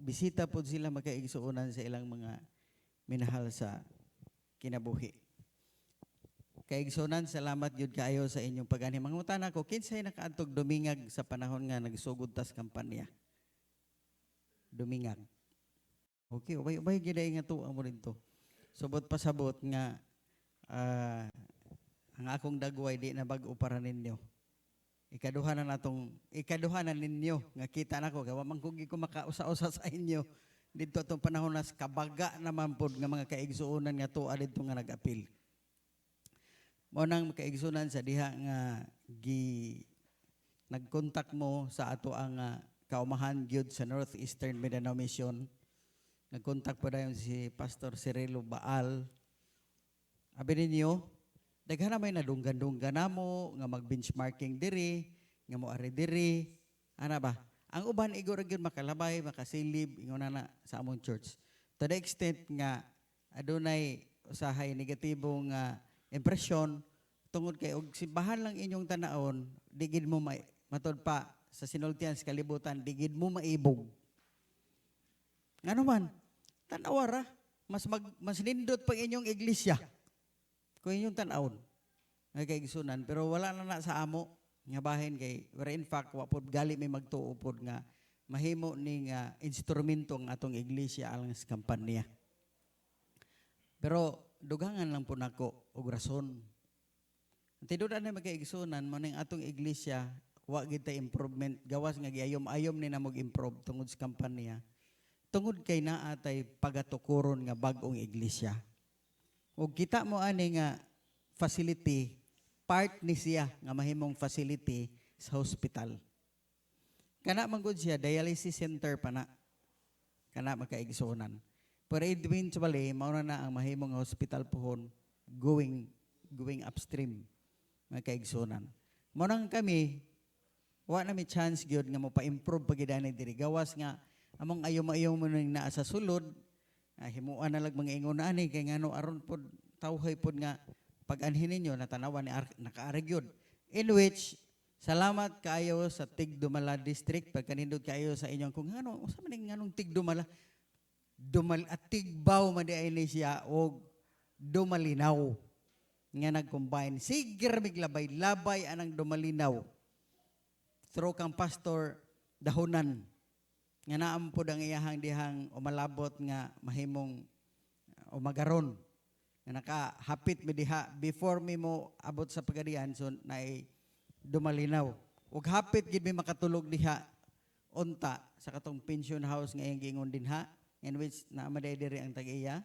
bisita po sila makaigsuunan sa ilang mga minahal sa kinabuhi. Kaigsuunan, salamat yun kaayo sa inyong pag-ani. Mangutan ako, kinsay nakaantog dumingag sa panahon nga nagsugod tas kampanya? Dumingag. Okay, ubay giday nga tuwa mo rin to. Subot pasabot nga ang akong dagway di na bag-o para ninyo. Ikaduha na ninyo nga kita nako gawa man kugi ko makausa-usa sa inyo didto atong panahon nas kabaga naman pod nga mga kaigsuonan nga tuwa didto nga nag-apil. Mao nang kaigsuonan sa diha nga nagkontak mo sa ato ang kaumahan gyud sa Northeastern Mindanao Mission. Nagkontak pa dayon si Pastor Cirilo Baal. Abi ninyo, daghan na may nadunggan-dunggan namo nga mag-benchmarking diri, nga mo ari diri. Ana ba? Ang uban igor gyud makalabay, makasilib ingon na sa among church. To the extent nga adunay usahay negatibong impresyon tungod kay og simbahan lang inyong tanaon, digid mo matod pa sa sinultian sa kalibutan, digid mo maibog. Ngano man, tanawara, mas nindot pag inyong iglesia. Kung inyong tanawon, nga kaigsunan, pero wala na sa amo, nga bahin kay, where in fact, wapod gali may magtuupod nga, mahimo ni nga instrumento ang atong iglesia alang sa kampanya. Pero, dugangan lang po nako og rason. Tinudan na magkaigsunan, maning atong iglesia, wa kita improvement, gawas nga giayom-ayom ni na mag-improve tungod sa kampanya. Tungod kay naatay pagatukuron nga bag-ong iglesia. Ug kita mo ani nga facility, part ni siya nga mahimong facility sa hospital. Kana man gud siya dialysis center pa na. Kana makaigsunan. Pero eventually mao na ang mahimong hospital pohon going upstream makaigsunan. Mo nang kami wa na may chance gyud nga mo pa-improve pagidani diri gawas nga among ayom-ayom mo nang naa sa sulod, himuan na lang mga ingon ani kay ngano aron pod tawhay pod nga pag-anhin ninyo natanawan ni nakaari gyud. In which salamat kaayo sa Tigdumala District pagkanindot kaayo sa inyong kung ngano usa man nganong Tigdumala at Tigbaw man di ay siya og Dumalinaw nga nag-combine. Sigir miglabay-labay anang Dumalinaw through kang Pastor Dahonan nga naam po ang iyahang dihang umalabot nga mahimong umagaron nga nakahapit mi diha before mi mo abot sa pagadian so naay Dumalinaw ug hapit gid mi makatulog diha unta sa katong pension house nga iyang giingon dinha in which naamaday diri ang tag-iya.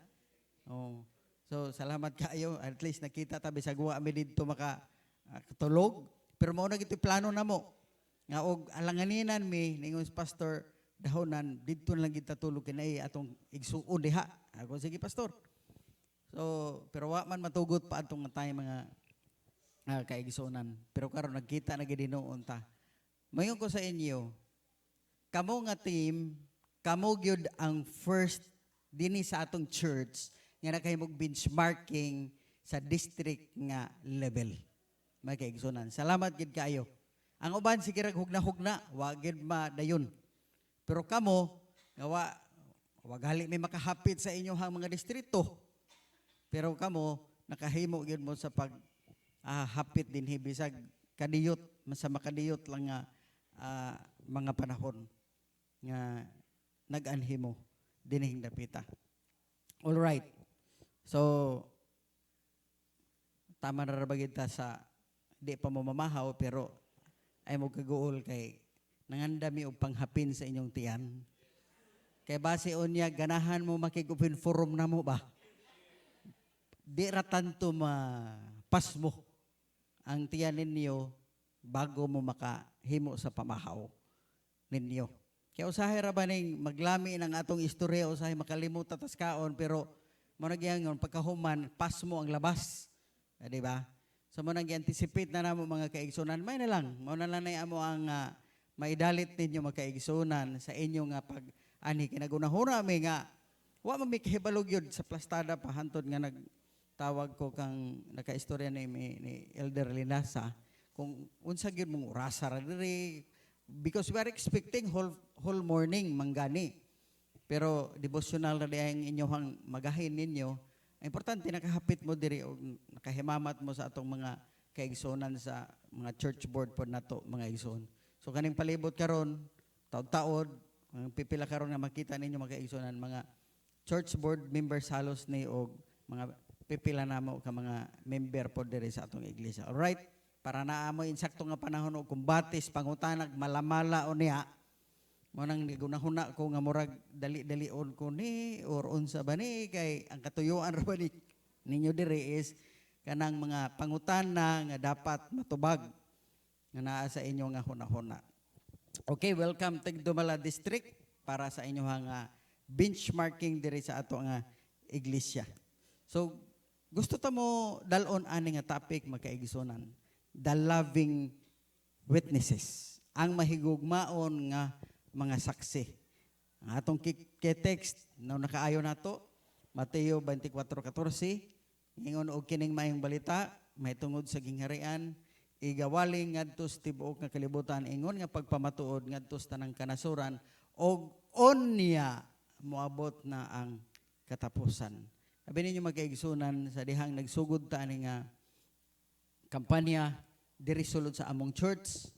So salamat kaayo at least nakita ta bisag wa mi didto makatulog pero mao na gid plano namo nga og alanganinan mi ningon Pastor Dahonan didto lang kita tulog kinay atong igsuon diha. Ako sige pastor. So pero wa man matugot pa atong tay mga kaigsuonan. Pero karon nagkita na gid dinuon ta. Mayon ko sa inyo, kamo nga team, kamo gyud ang first dinhi sa atong church nga nakahimog benchmarking sa district nga level. May kaigsuonan. Salamat gid kaayo. Ang uban sige rag hugna-hugna, wa gid madayon. Pero kamo, wagali may makahapit sa inyong mga distrito. Pero kamo, nakahimo yun mo sa hapit din bisag kadiyot, sa makadiyot lang nga mga panahon nga nag-anhimo dinhing dapita. All right. So, tama na rabagid ta sa di pa mo mamahaw pero ay mo kaguol kay nangandami og panghapin sa inyong tiyan. Kay base unya ganahan mo makig-open forum na mo ba? Di ra tanto mapas mo ang tiyan ninyo bago mo makahimo sa pamahaw ninyo. Kaya usahay ra ba ning maglami ng atong istorya usahay makalimutan tas kaon pero mo nagyangon pagkahuman pas mo ang labas. Di ba? So mo nag-anticipate na namo mga kaigsunan may na lang mo na lang amo ang maidalit ninyo magkaigsunan sa inyo nga pag-ani kinagunahuna mi nga wa man mi kahibalog yun sa plastada pa hantod nga nagtawag ko kang nakaistorya ni Elder Linasa kung unsa gyud mong orasa ra diri because we are expecting whole morning manggani Pero devotional na diay ang inyong magahin ninyo. Ang importante nakahapit mo diri o nakahimamat mo sa atong mga kaigsunan sa mga church board pod nato mga igsoon. So kaning palibot karon taud-taod ang pipila karon nga makita ninyo mga kaigsunan mga church board members halos ni og mga pipila namo ka mga member pod diri sa atong iglesia. All right? Para naa mo insakto nga panahon og kumbatis pangutanag malamala o niya mo nang gunahuna ko nga murag dali-dalion ko ni or unsa ba ni kay ang katuyuan ra ba ni ninyo diri is kanang mga pangutana nga dapat matubag nga naa sa inyo nga hunahuna. Okay, welcome to Dumala District para sa inyo nga benchmarking diri sa ato nga iglesia. So gusto ta mo dalon ani nga topic magkaigsunan, the loving witnesses, ang mahigugmaon nga mga saksi. Ang atong text na nakaayo nato Mateo 24:14 ingon og kining maayong balita may tungod sa gingharian igawaling ngadto sa tibuok nga kalibutan ingon nga pagpamatuod ngadto sa tanang kanasuran og unya moabot na ang katapusan. Sabi ninyo magkaigsunan sa dihang nagsugod ta ani nga kampanya diri sulod sa among church.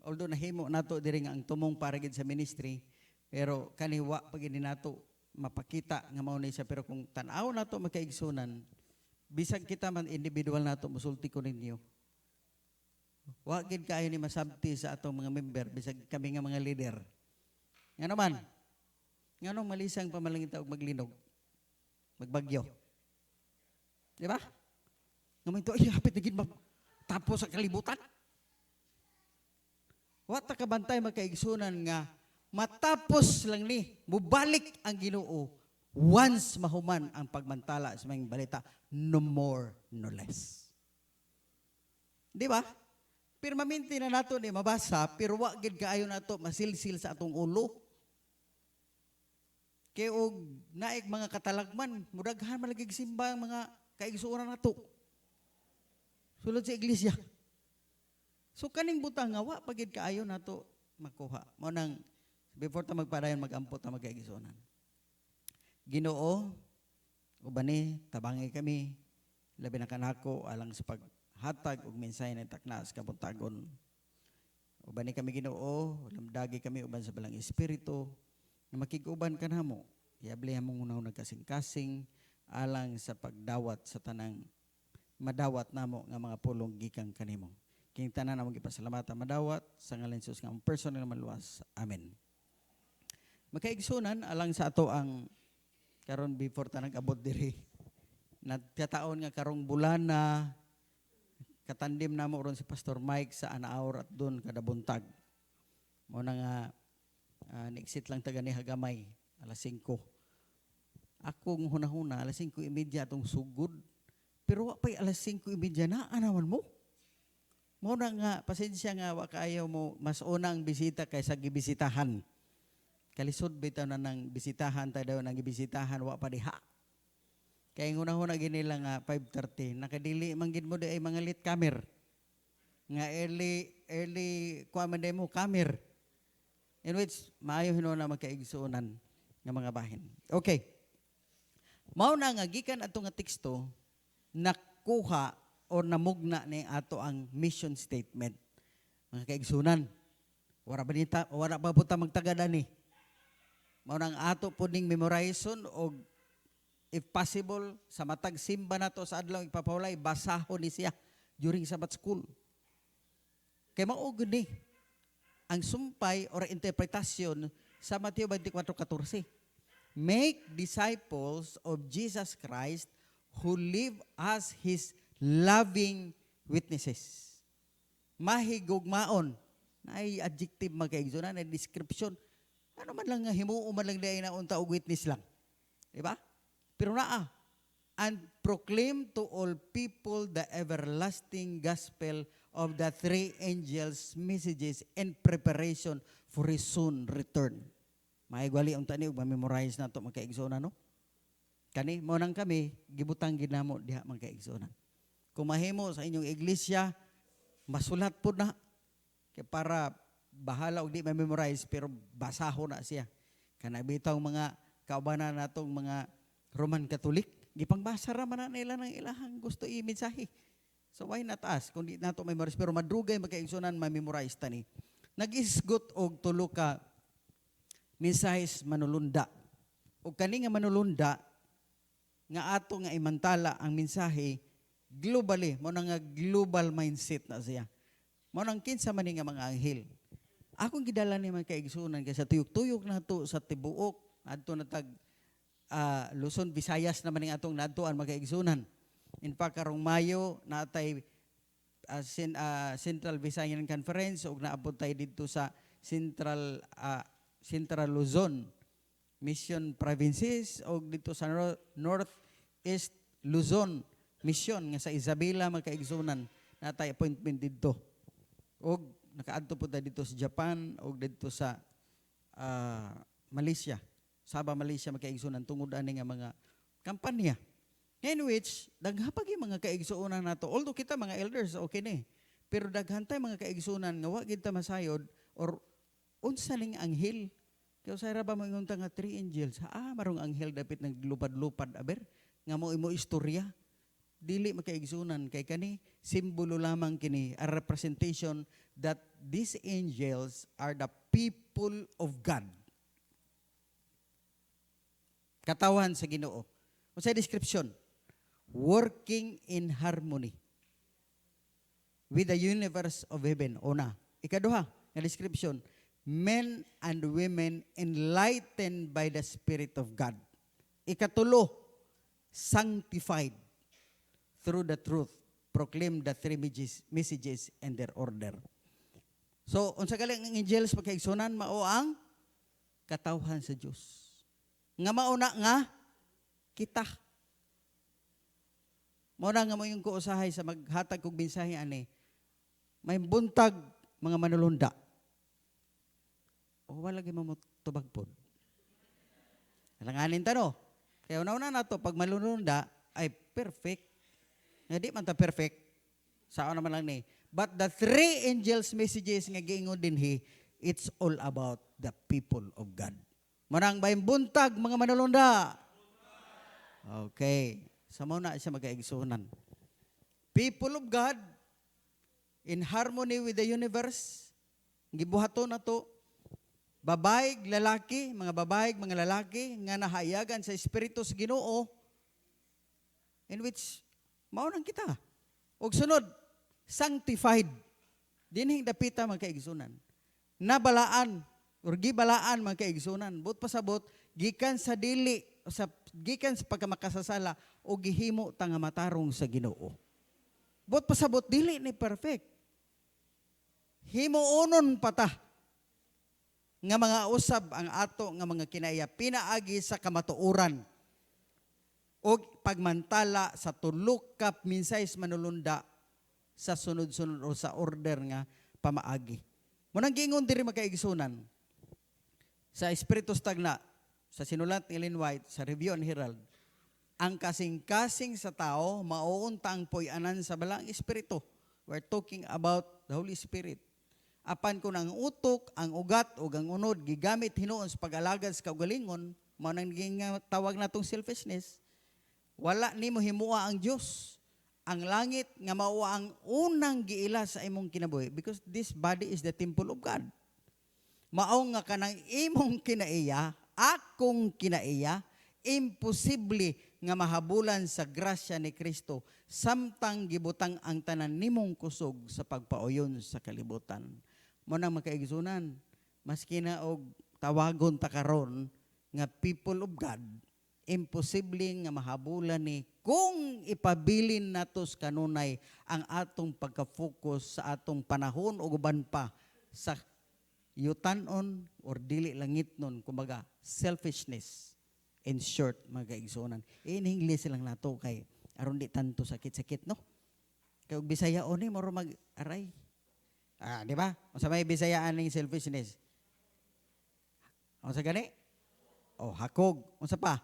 Although nahimo nato diri nga ang tumong para gid sa ministry, pero kaniwa pag hindi nato mapakita nga mao ni siya. Pero kung tan-aw nato magkaigsunan, bisag kita man individual nato musulti ko ninyo. Wa gid kaayo ni masabti sa atong mga member bisag kami nga mga leader. Nga naman, nganong malisang pamalangita og maglinog, magbagyo. Di ba? Ngayon ito, ay hapit na gid tapos sa kalibutan. Wata kabantay magkaigsunan nga matapos lang ni mubalik ang Ginoo once mahuman ang pagmantala sa mga balita, no more no less. Di ba? Permanente na nato ni mabasa pero wa gid kaayo nato masilsil sa atong ulo. Kay og naik mga katalagman mudaghan man lagi simba ang mga kaigsuonan nato. Sulod sa iglesia. So kaning butang nga wa pagid kaayo nato makuha. Mo nang before ta magpadayon magampot ta magkaigsuonan. Ginoo ubani tabangi kami labi na kanako alang sa paghatag og mensahe ng taknas kabuntagon. Ubani kami Ginoo, lamdagi kami uban sa balang espiritu nga makig-uban kanamo. Iabli mo una nagkasing-kasing alang sa pagdawat sa tanang madawat namo nga mga pulong gikan kanimo. King tanan namong gipasalamatan madawat sa ngalan ni Jesus nga personal nga maluwas. Amen. Makaigsunan alang sa ato ang karon before ta nag-abot diri. Nagkataon nga karong bulan na katandim namo ron si Pastor Mike sa Anaor at doon kada buntag. Mo na nga nexit lang taga ni Hagamay alas 5. Akong hunahuna alas 5:30 atong sugod. Pero wa pay alas 5:30 na anaman mo. Mo na nga pasensya nga wa kaayo mo mas unang bisita kaysa gibisitahan. Kalisod bitaw na nang bisitahan ta daw nang gibisitahan wa pa diha. Kay una-una ginila nga 5:30 nakadili man gid mo di ay mga late comer. Nga early kuha man mo comer. In which maayo hinuna magkaigsuonan nga mga bahin. Okay. Mao na nga gikan ato nga teksto nakuha o namugna ni ato ang mission statement. Mga kaigsunan, wala ba puta magtagada ni? Mao nang ato po ning memorization o if possible, sa matag simba na to sa adlaw ipapawlay, basahon ni siya during Sabbath school. Kaya maugod ni ang sumpay or interpretasyon sa Mateo 24:14. Make disciples of Jesus Christ who live as His loving witnesses. Mahigugmaon. Na ay adjective magkaigsunan, na description. Ano man lang nga himuo man lang diay na unta og witness lang. Diba? Pero naa. And proclaim to all people the everlasting gospel of the three angels' messages in preparation for His soon return. Maigwali ang tani ug ma-memorize nato magkaigsunan no? Kani mo nang kami gibutang ginamo diha magkaigsunan. Kung mahimo sa inyong iglesia, masulat po na. Kaya para bahala og di ma-memorize pero basaho na siya. Kana bitaw mga kaubanan natong mga Roman Catholic, gipangbasa ra man na nila ng ilahang gusto i-mensahe. So why not us? Kung di nato memorize, pero madrugay magkaigsunan, ma-memorize ta ni. Nag-isgot og tulo ka mensahes manulunda. O kani nga manulunda, nga ato nga imantala ang mensahe, globally, mo nga global mindset na siya. Mo nang kinsa man nga mga anghel. Akong gidala ni mga kaigsunan kay sa tuyok-tuyok na to sa tibuok adto na tag Luzon, Visayas naman ng atong nadtuan mga kaigsunan. In fact karong Mayo natay Central Visayan Conference ug naabot tay didto sa Central Luzon Mission Provinces ug dito sa Northeast Luzon Mission nga sa Isabela mga kaigsunan natay appointment didto. Og nakaadto po tayo dito sa Japan o dito sa Malaysia. Sabah, Malaysia, magkaigsunan tungod ani nga mga kampanya. In which, daghapag yung mga kaigsunan nato. Although kita mga elders, okay na eh. Pero daghantay mga kaigsunan nga wag kita masayod or unsa ning anghel. Kaya sa ba mga nga 3 angels. Marong anghel dapat naglupad-lupad aber nga mo imo istorya. Dili makaigsunan kay kani simbolo lamang kini a representation that these angels are the people of God. Katawan sa Ginoo. Unsay description? Working in harmony with the universe of heaven. Una. Ikaduha nga description, men and women enlightened by the Spirit of God. Ikatulo, sanctified through the truth, proclaim the 3 messages and their order. So, unsa galing ang angels pagkaigsunan, mao ang katawhan sa Dios. Nga mauna nga kita. Mao na nga mo yung kuusahay sa maghatag kog mensahe ani. May buntag mga manulunda. O wala gyud mo tubag pod. Alanganin ta no. Kaya una-una nato pag manulunda ay perfect. Hindi man ta perfect. Saan naman lang ni. But the 3 angels messages nga giingon dinhi, it's all about the people of God. Manang bayang buntag mga manulunda. Okay. Sa muna siya magkaigsunan. People of God in harmony with the universe. Gibuhaton na to. Babayg, lalaki, mga lalaki nga nahayagan sa Espiritu sa Ginoo in which maunang kita. Og sunod, sanctified. Dinhing dapita mga kaigsunan. Nabalaan or gibalaan mga kaigsunan. But pasabot, gikan sa dili, gikan sa pagkamakasasala o gihimo ta nga matarong sa Ginoo. But pasabot, dili ni perfect. Himuonon pata nga mga usab ang ato nga mga kinaya pinaagi sa kamatuoran o pagmantala sa tulok ka mensahes manulunda sa sunod-sunod o sa order nga pamaagi. Munang giingon diri magkaigsunan sa Espiritu Stagna, sa sinulat ni Ellen White, sa Review and Herald, ang kasing-kasing sa tao, mauunta ang puy-anan sa balang Espiritu. We're talking about the Holy Spirit. Apan kung ang utok, ang ugat, o ang unod, gigamit hinuon sa pag-alagad sa kaugalingon, mao nang tawag natong selfishness, wala nimo himua ang Dios. Ang langit nga mao ang unang giila sa imong kinabuhi because this body is the temple of God. Mao nga kanang imong kinaiya, akong kinaiya, imposible nga mahabulan sa grasya ni Kristo samtang gibutang ang tanan nimong kusog sa pagpauyon sa kalibutan. Mo nang makaigsunan, maski na og tawagon ta karon nga people of God, imposible nga mahabulan ni kung ipabilin natos kanunay ang atong pagka-focus sa atong panahon o guban pa sa yutanon or dili langit nun, kumbaga selfishness. In short, mga kaigsunan. In English lang nato kay aron di tanto sakit-sakit, no? Kay og Bisaya oni moro mag-aray. Di ba? Unsa may Bisayaan ning selfishness? Unsa gani? Hakog. Unsa pa?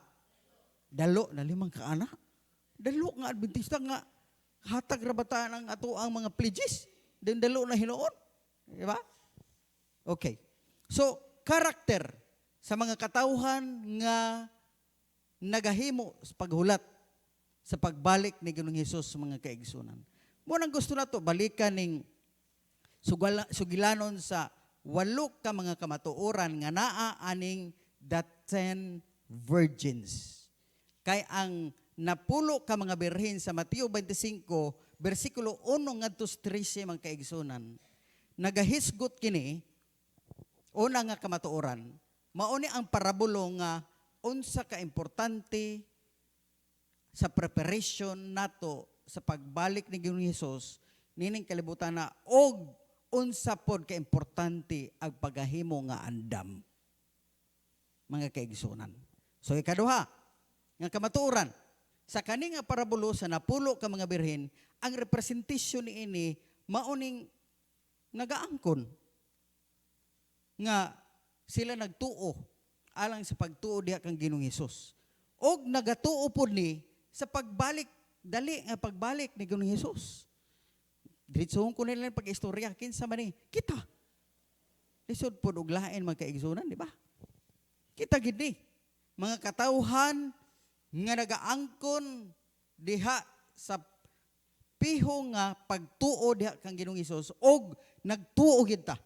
Dalo na 5 ka anak. Dalo nga Adventista nga hatag ra bataan ang ato ang mga pledges. Den dalo na hinuon. Di ba? Okay. So, character. sa mga katawhan nga nagahimo sa paghulat sa pagbalik ni Ginoong Hesus sa mga kaigsunan. Mo nang gusto nato balikan ning sugilanon sa 8 ka mga kamatuoran nga naa aning the 10 virgins. Kay ang napulo ka mga birhen sa Mateo 25 bersikulo 1 ngadto 13 mga kaigsunan. Nagahisgot kini una nga kamatuoran. Mao ni ang parabulo nga unsa ka importante sa preparation nato sa pagbalik ni Ginoong Hesus nining kalibutan na og unsa pod ka importante ang pagahimo nga andam mga kaigsunan. So ikaduha nga kamatuoran sa kani nga parabulo sa napulo ka mga birhen ang representasyon niini mauning nagaangkon nga sila nagtuo alang sa pagtuo diha kang Ginoong Hesus. Og nagatuo pod ni sa pagbalik dali nga pagbalik ni Ginoong Hesus. Diretsohon ko nila pag-istorya kinsa man ni kita. Lisod pod og lain mga kaigsunan, di ba? Kita gid ni mga katawhan nga nagaangkon diha sa piho nga pagtuo diha kang Ginoong Hesus og nagtuo gid ta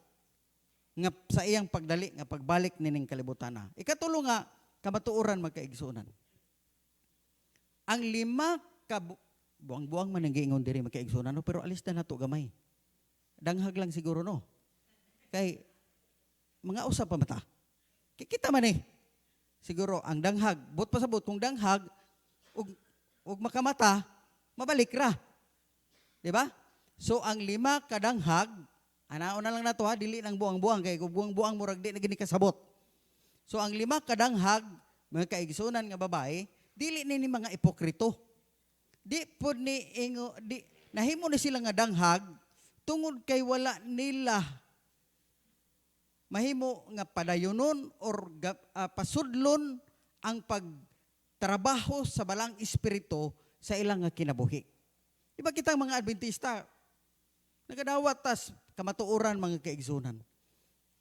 nga sa iyang pagdali nga pagbalik nining kalibutan na. Ikatulo nga kamatuoran magkaigsunan. Ang 5 ka buang-buang man ang giingon diri magkaigsunan no, pero alis na nato gamay. Danghag lang siguro no. Kay mga usa pa mata. Kikita man siguro ang danghag, but pasabot kung danghag ug makamata, mabalik ra. Di ba? So ang 5 ka danghag anaon na lang nato ha, dili nang buang-buang kay kung buang-buang murag di na gini kasabot. So ang 5 kadanghag mga kaigsunan nga babae, dili ni mga ipokrito. Di pod ni ingo di nahimo ni sila nga danghag tungod kay wala nila mahimo nga padayonon or pasudlon ang pagtrabaho sa balang espiritu sa ilang nga kinabuhi. Iba kitang mga Adventista nagadawat tas kamatuoran mga kaigsunan.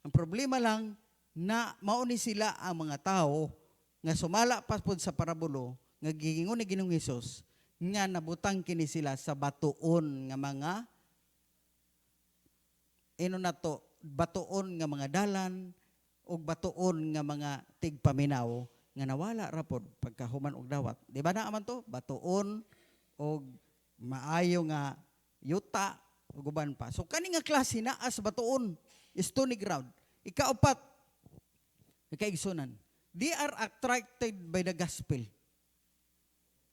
Ang problema lang na mauni sila ang mga tao nga sumala pa pod sa parabulo nga gigingon ni Ginoong Hesus nga nabutang kini sila sa batuon nga mga batuon nga mga dalan ug batuon nga mga tigpaminaw nga nawala ra pod pagkahuman og dawat. Di ba na man to? Batuon og maayo nga yuta ug uban pa. So kani nga klase naa sa batuon, stony ground. Ikaapat, kaigsunan. They are attracted by the gospel.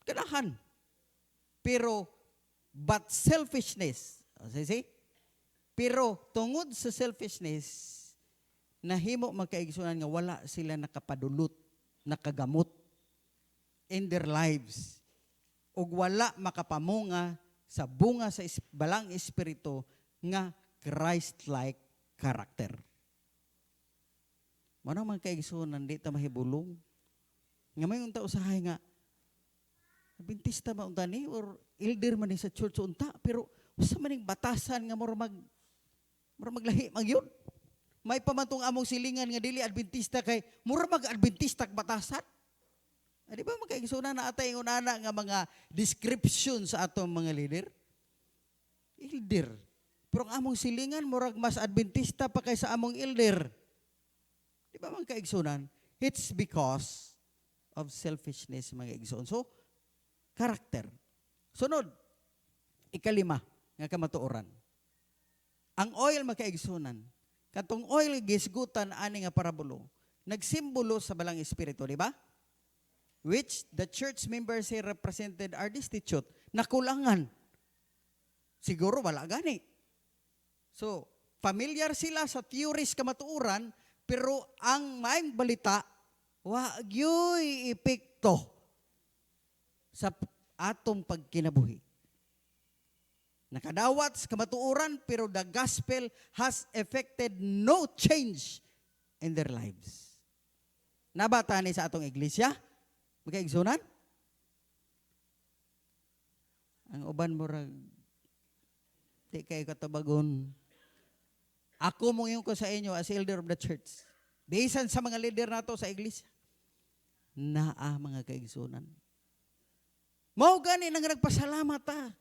Kanahan. Pero but selfishness, see? Pero tungod sa selfishness, nahimo magkaigsunan nga wala sila nakapadulot, nakagamot in their lives. Ug wala makapamunga sa bunga sa balang espiritu nga Christ-like character. Manang mga kaigsunan, di ta mahibulong. Nga may unta usahay nga, Adventista ba unta ni or elder man ni sa church unta, pero usa man ning batasan nga mura maglahi magyud. May pamantong among silingan nga dili Adventista kay mura mag-Adventista batasan. Di ba magkaigsunan na atay unana nga mga description sa atong mga leader? Elder. Pero ang among silingan murag mas Adventista pa kaysa among elder. Di ba magkaigsunan? It's because of selfishness mga igsoon. So, character. Sunod, ikalima nga kamatuoran. Ang oil magkaigsunan. Katong oil gisgutan ani nga parabulo, nagsimbolo sa balang espiritu, di ba? Which the church members here represented are destitute. Nakulangan. Siguro wala gani. So, familiar sila sa theories kamatuoran, pero ang maayong balita, wag yo'y epekto sa atong pagkinabuhi. Nakadawat sa kamatuoran, pero the gospel has effected no change in their lives. Nabata ni sa atong iglesia? Magkaigsunan? Ang uban mo di kayo katabagon. Ako mong yung ko sa inyo as elder of the church. Bisan sa mga leader nato sa iglesia. Naa mga kaigsunan. Mao gani nang nagpasalamat ta.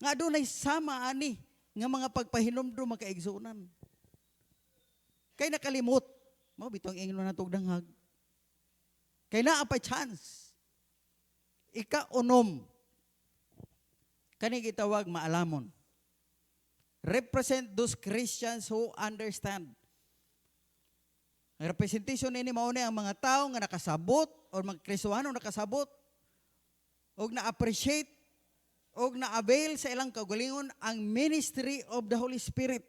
Nga dunay sama ani nga mga pagpahinumdum mga kaigsunan. Kay nakalimot. Mao bitong ingnon natog danghag. Kay naa pa chance. Ika-unom. Kani gitawag maalamon. Represent those Christians who understand. Ang representation nini mao ni ang mga tao nga nakasabot o mga Kristohano nakasabot og na-appreciate og na-avail sa ilang kaugalingon ang ministry of the Holy Spirit.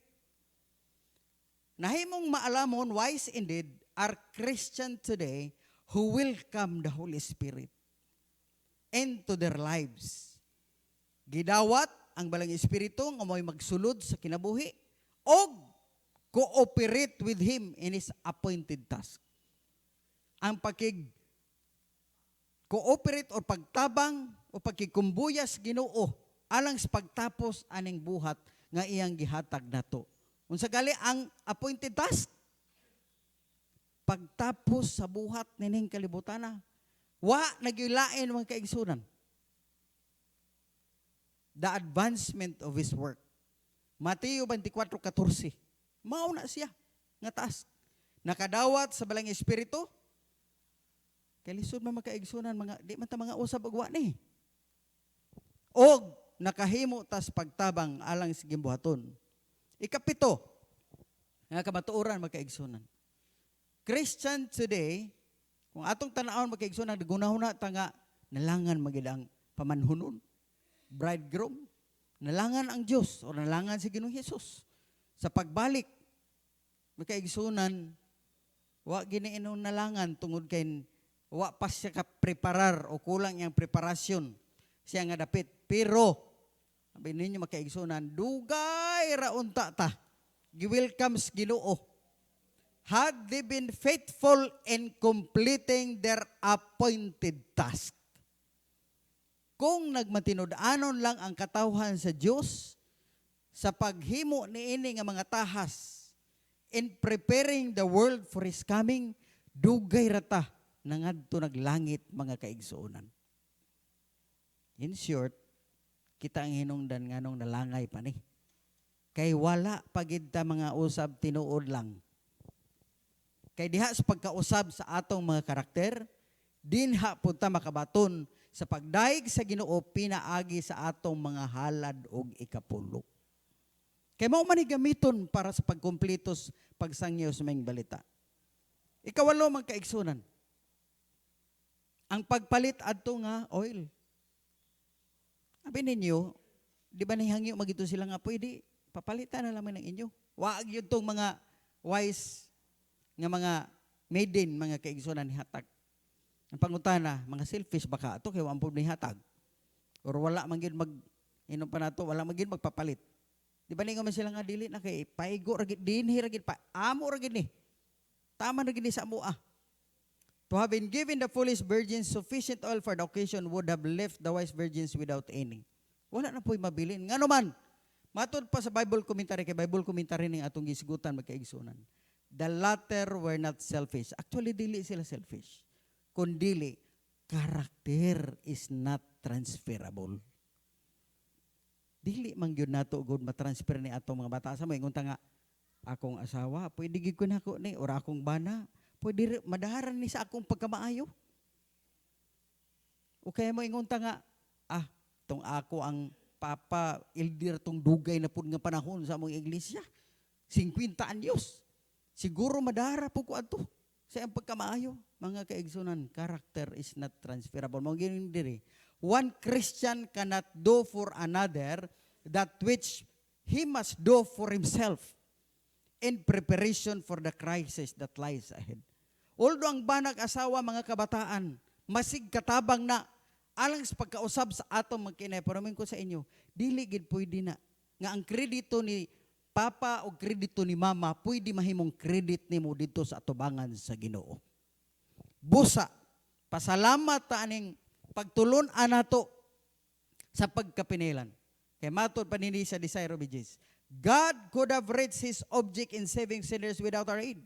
Nahimong maalamon, wise indeed, are Christian today who welcome the Holy Spirit into their lives. Gidawat ang balang Espiritu nga mo'y magsulod sa kinabuhi og cooperate with Him in His appointed task. Ang cooperate o pagtabang o pagkikumbuyas Ginoo alang sa pagtapos aning buhat nga iyang gihatag nato. Unsa gali ang appointed task? Pagtapos sa buhat nining kalibutan. Wa nagilain mga kaigsunan. The advancement of His work. Mateo 24:14. Mao na siya nga task. Nakadawat sa balang Espiritu. Kay lisod man makaigsunan mga di man ta mga usab og wa ni. Og nakahimo tas pagtabang alang sa gimbuhaton. Ikapito, nga kamatuoran makaigsunan. Christian today, kung atong tan-awon makaigsunan, gunahuna ta nga nalangan magidang pamanhunon, bridegroom, nalangan ang Dios o nalangan si Ginoong Hesus sa pagbalik. Makaigsunan, wa giniinong nalangan tungod kay wa pa siya ka preparar o kulang iyang preparasyon siya nga dapit. Pero sabi ninyo makaigsunan, dugay ra unta ta. Gi-welcomes Ginoo. Had they been faithful in completing their appointed task. Kung nagmatinud-anon lang ang katawhan sa Dios sa paghimo niini nga mga tahas in preparing the world for His coming, dugay ra ta nangadto naglangit mga kaigsuonan. In short, kita ang hinungdan nganong nalangay pa ni. Kay wala pagid ta mga usab tinuod lang. Kay diha sa pagkausab sa atong mga karakter, dinha pud ta makabaton sa pagdaig sa Ginoo pinaagi sa atong mga halad og ikapulo. Kay mao man gamiton para sa pagkumpletos pagsangyaw sa mga balita. Ikawalo man kaigsunan. Ang pagpalit adto nga oil. Sabi ninyo, di ba nihangyo magito sila nga pwede, papalitan na lamang ng inyo. Waag yun tong mga wise nga mga maiden, mga kaigsunan ni hatag. Ang pangutana, mga selfish baka ito, kaya wampod ni hatag. Or wala man yun inom pa na ito, wala man yun magpapalit. Di ba ninyo man sila nga dili na kay paigo, ragit, dinhi, ragit, amo, ragit ni. Tama ragit ni sa mua. To have been given the foolish virgins sufficient oil for the occasion would have left the wise virgins without any. Wala na po'y mabilin. Nga naman, matod pa sa Bible commentary, kay Bible commentary ng atong gisigutan magkaigsunan. The latter were not selfish. Actually, dili sila selfish. Kundili, character is not transferable. Dili man gyud nato gud matransfer ni atong mga bata sa mo ingon ta nga akong asawa, pwede gid ko nako ni or akong bana. Pwede madaharan ni sa akong pagkamaayo. O kaya mo ingon ta nga, tong ako ang papa, elder tong dugay na pud nga panahon sa among iglesia. 50 anyos. Siguro madahara po ko ato sa iyang pagkamaayo. Mga kaigsunan, character is not transferable. Mga ganyan diri. One Christian cannot do for another that which he must do for himself in preparation for the crisis that lies ahead. Although ang banag asawa mga kabataan, masig katabang na alang sa pagkausab sa atong magkinay, paramin ko sa inyo, dili gid pwede na nga ang kredito ni papa o kredito ni mama pwede mahimong credit nimo dito sa atubangan sa Ginoo. Busa, pasalamat ta aning pagtulon-an nato sa pagkapinilan. Kay matod pa nini sa Desire of Ages, God could have reached His object in saving sinners without our aid.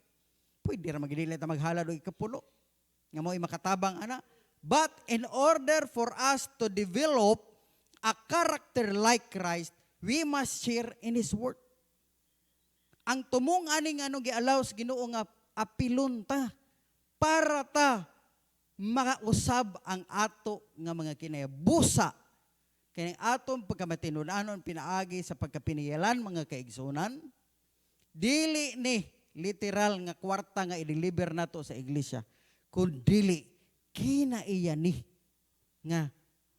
Pwede ra magdili ta maghalad og ikapulo. Nga mo'y makatabang ana. But in order for us to develop a character like Christ, we must share in His work. Ang tumong aning ano gialaw sa Ginoo nga apilon ta para ta makausab ang ato nga mga kinabusa. Kaya atong pagkamatinunanon pinaagi sa pagkapiniyalan mga kaigsunan, dili ni literal nga kwarta nga i-deliver nato sa iglesia, kundi kinaiya ni nga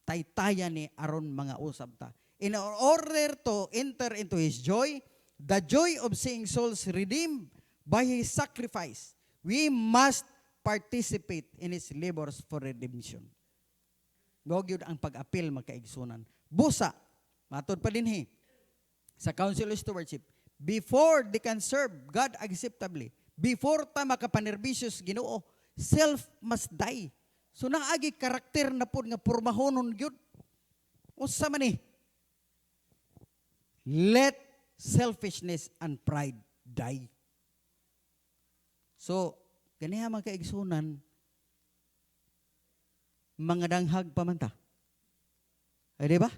taytayan ni aron mga usab ta. In order to enter into His joy, the joy of seeing souls redeemed by His sacrifice, we must participate in His labors for redemption. Gogyod ang pag-apil makaigsunan. Busa, matod pa din sa Council of Stewardship, before they can serve God acceptably, before ta makapanerbisyos Ginoo, self must die. So naagi karakter na po nga pormahonon gyud. Unsa man ni? Let selfishness and pride die. So, ganiha mga kaigsunan, mga danghag pa man ta. Ay, di ba?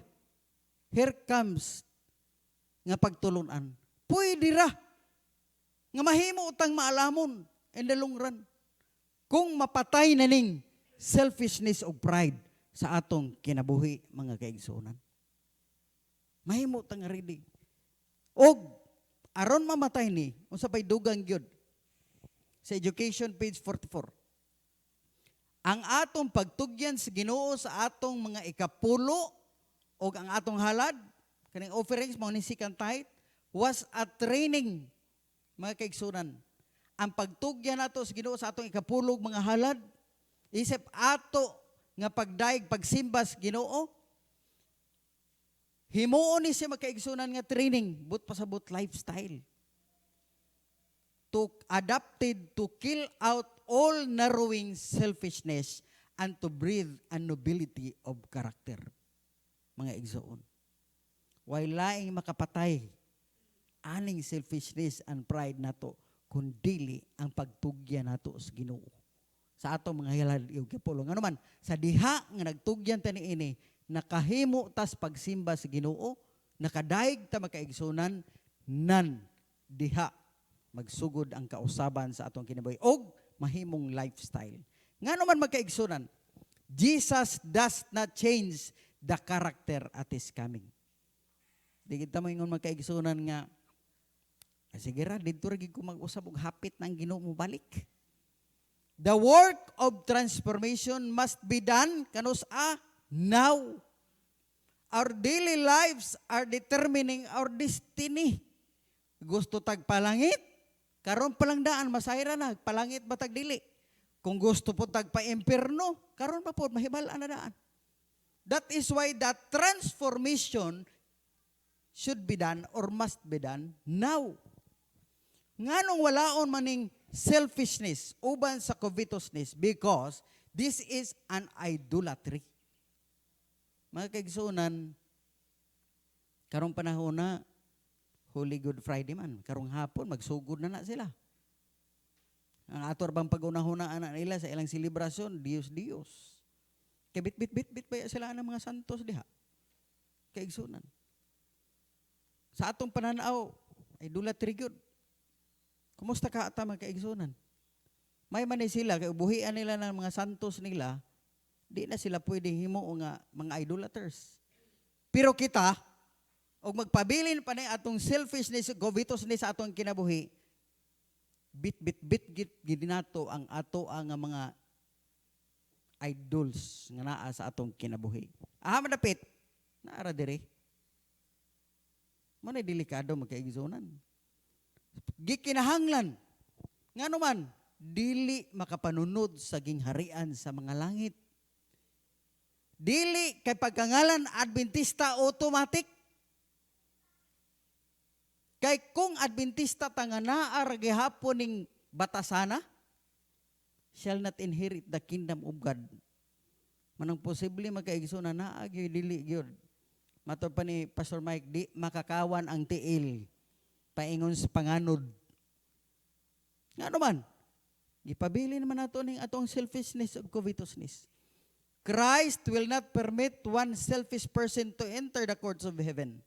Here comes nga pagtulunan. Pwede ra nga mahimo utang maalamon in the long run. Kung mapatay na ning selfishness o pride sa atong kinabuhi mga kaigsunan. Mahimo utang ready. Og aron mamatay ni, unsa pay dugang gyud sa education page 44. Ang atong pagtugyan sa Ginoo sa atong mga ikapulo o ang atong halad, kaning offerings, mga second tithe, was a training, mga kaigsunan. Ang pagtugyan nato sa Ginoo sa atong ikapulog mga halad, isip ato nga pagdaig, pagsimba sa Ginoo, himuon ni siya makaigsunan nga training, but pasabot lifestyle. To adapted to kill out all narrowing selfishness and to breathe a nobility of character. Mga igsoon. While laing makapatay, aning selfishness and pride nato, kundili ang pagtugyan nato sa Ginoo. Sa atong mga halad yung kapulong. Ano man, sa diha nga nagtugyan ta niini, nakahimo tas pagsimba sa Ginoo, nakadaig ta makaigsunan, nan diha magsugod ang kausaban sa atong kinabuhi og mahimong lifestyle. Nga naman magkaigsunan, Jesus does not change the character at His coming. Di kita mo ingon magkaigsunan nga, sige ra, dito rin ko mag-usab og hapit ng Ginoo mo balik. The work of transformation must be done kanus now. Our daily lives are determining our destiny. Gusto tagpalangit, karon palang daan, masayra na, palangit batag dili. Kung gusto po tagpa-imperno, karon pa po, mahibalaan na daan. That is why that transformation should be done or must be done now. Nganong walaon maning selfishness uban sa covetousness because this is an idolatry. Mga kaigsunan, karong panahon na Holy Good Friday man, karong hapon magsugod na sila. Ang ator bang pag-unahunaan na nila sa ilang selebrasyon, Diyos. Kaya bit pa sila ng mga santos diha. Kaigsunan. Sa atong pananaw, idolatry gyud. Kumusta ka ata mga kaigsunan? May man sila, kaya ubuhian nila ng mga santos nila, di na sila pwedeng himo nga mga idolaters. Pero kita, og magpabilin pa na atong selfishness, covetousness sa atong kinabuhi, bit gidinato ang ato ang mga idols nga naa sa atong kinabuhi. Madapit, naara dire. Mo na delikado magkaigsunan. Gikinahanglan. Ngano man, dili makapanunod sa gingharian sa mga langit. Dili kay pagkangalan Adventista automatic. Kay kung Adventista tanga naar gihapon ning batasana, shall not inherit the kingdom of God. Manang posible magkaigsunan na agi dili gyud. Mato pa ni Pastor Mike, di makakawan ang tiil paingon sa panganod. Nga naman, Gipabili naman nato ning atong selfishness ug covetousness. Christ will not permit one selfish person to enter the courts of heaven.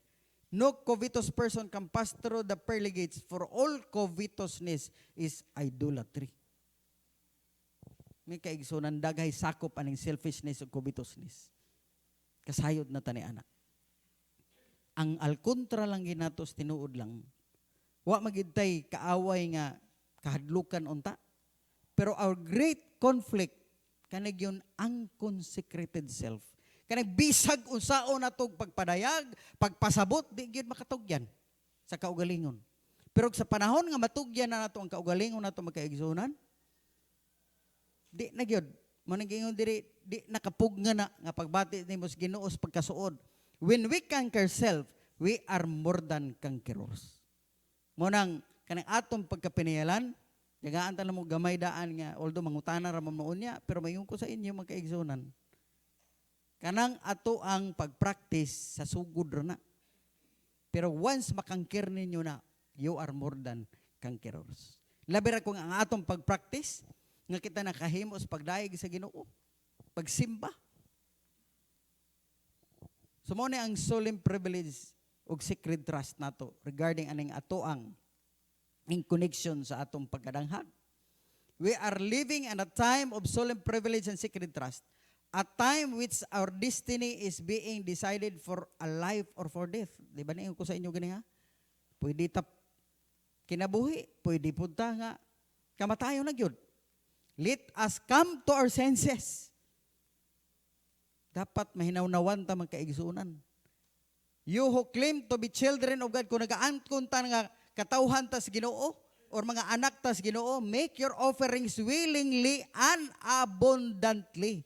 No covetous person can pass through the pearly gates, for all covetousness is idolatry. May kaigsunan daghay sakop aning selfishness ug covetousness. Kasayod na tani ana. Ang alkontra lang ginatos tinuod lang. Wa magintay kaaway nga kahadlukan unta. Pero our great conflict kanig yun ang consecrated self. Kanang bisag unsaon natong pagpadayag, pagpasabot, di gyud makatugyan sa kaugalingon. Pero sa panahon nga matugyan na nato ang kaugalingon nato magkaigsunan, di na gyud. Maningin diri di nakapugna na nga pagbati nimo sa Ginoo sa pagkasuod. When we conquer self, we are more than conquerors. Munang kanang atong pagkapiniyalan, yagaan ta mo gamay daan nga although mangutana ra man unya, pero mayon ko sa inyo magkaigsunan. Kanang ato ang pag-practice sa sugod na. Pero once makangkir ninyo na, you are more than conquerors. Labi ra kung ang atong pag-practice, nga kita nakahimo sa pagdaig sa Ginoo, pagsimba. So mo ni ang solemn privilege ug sacred trust nato regarding aning ato ang in connection sa atong pagkadanghag. We are living in a time of solemn privilege and sacred trust. A time which our destiny is being decided for a life or for death. Di ba niyo ko sa inyo gani ha? Pwede tap kinabuhi, pwede punta nga kamatayon na gyud. Let us come to our senses. Dapat mahinawnawan ta magkaigsunan. You who claim to be children of God, kung nagaangkon ta nga katawhan ta sa Ginoo or mga anak ta sa Ginoo, make your offerings willingly and abundantly.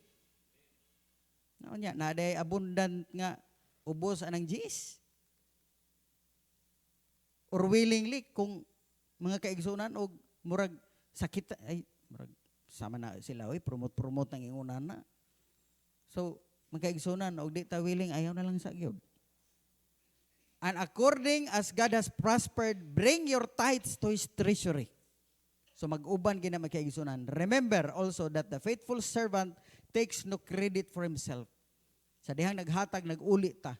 Na day abundant nga ubos anang G's. Or willingly kung mga kaigsunan o murag sakit ay murag sama na sila oy promote ng ingunan na. So mga kaigsunan og di ta willing ayaw na lang sa gyud. And according as God has prospered, bring your tithes to His treasury. So mag-uban gina mga kaigsunan. Remember also that the faithful servant takes no credit for himself. Sa dihang naghatag, nag-uli ta.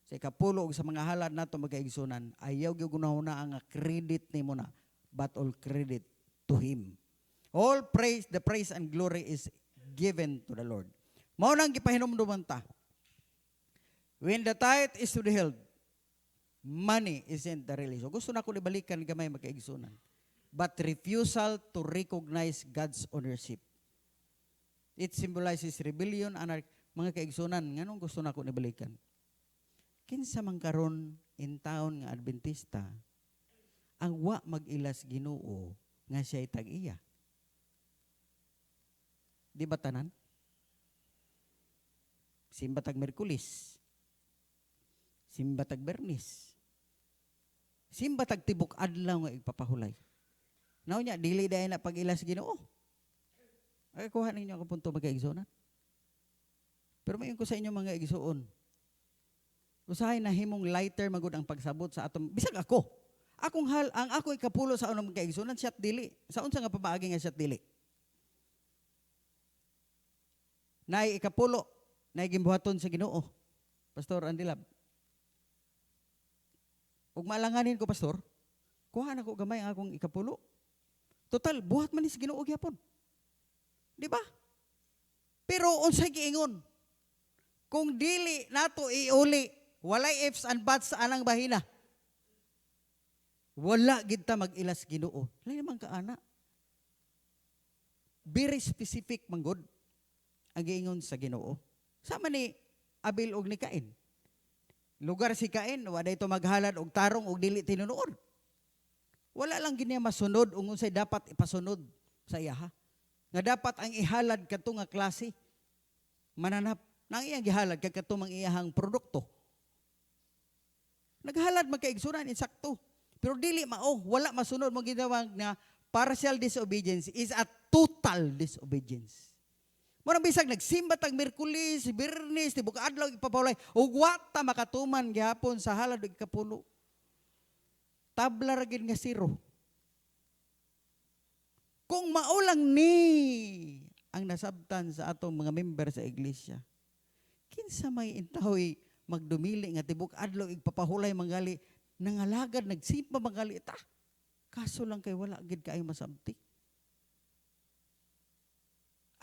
Sa ikapulo sa mga halad nato magkaigsunan, ayaw gyud gunahuna ang credit nimo na, but all credit to Him. All praise, the praise and glory is given to the Lord. Mao nang gipahinumduman ta. When the tithe is withheld, money isn't the release. So gusto na ko ibalikan gamay magkaigsunan. But refusal to recognize God's ownership. It symbolizes rebellion, anarchy. Mga kaigsunan, nganong gusto na ko nibalikan? Kinsa man karon in town nga Adventista, ang wa mag-ilas Ginoo nga siya'y tag-iya. Di ba tanan? Simba tag Merkulis. Simba tag Bernis. Simba tag tibok adlaw nga ipapahulay. Now nya dili dayon na pag-ilas Ginoo. Ay kuha ninyo ang punto magkaigsunan. Pero mayon ko sa inyo mga igsuon. Usahay na himong lighter magud ang pagsabot sa atom. Bisag ako. Ang ako ikapulo sa unang magkaigsunan siyat dili. Sa unsa nga pabaagi nga siyat dili? Nay ikapulo, nay gimbuhaton sa Ginoo. Pastor Andilab. Ug maalanganin ko pastor, kuha na ko gamay ang akong ikapulo. Total buhat man ni sa Ginoo gyapon. Di ba? Pero unsay giingon? Kung dili nato iuli, walay ifs and buts sa anang bahina. Wala gid ta mag-ilas Ginoo. Lain naman ka ana. Very specific manggod ang giingon sa Ginoo. Sama ni Abel og ni Cain. Lugar si Cain, wa dayto maghalad og tarong og dili tinunood. Wala lang gid niya masunod ug unsay dapat ipasunod sa iya ha. Nga dapat ang ihalad kadto nga klase mananap nang iyang gihalad kay katumang iyahang produkto. Naghalad magkaigsunan insakto. Pero dili mao, wala masunod mo ginawag na partial disobedience is a total disobedience. Murang bisag nagsimba tag Miyerkules, Biyernes, tibok adlaw ipapawlay ug wa ta makatuman gihapon sa halad ug ikapulo. Tabla ra gid nga zero. Kung maulang ni ang nasabtan sa atong mga member sa iglesia, kinsa may intahoy magdumili nga tibok adlaw igpapahulay manggali nangalagad nagsimpa manggali ta. Kaso lang kay wala gid kaayo masabti.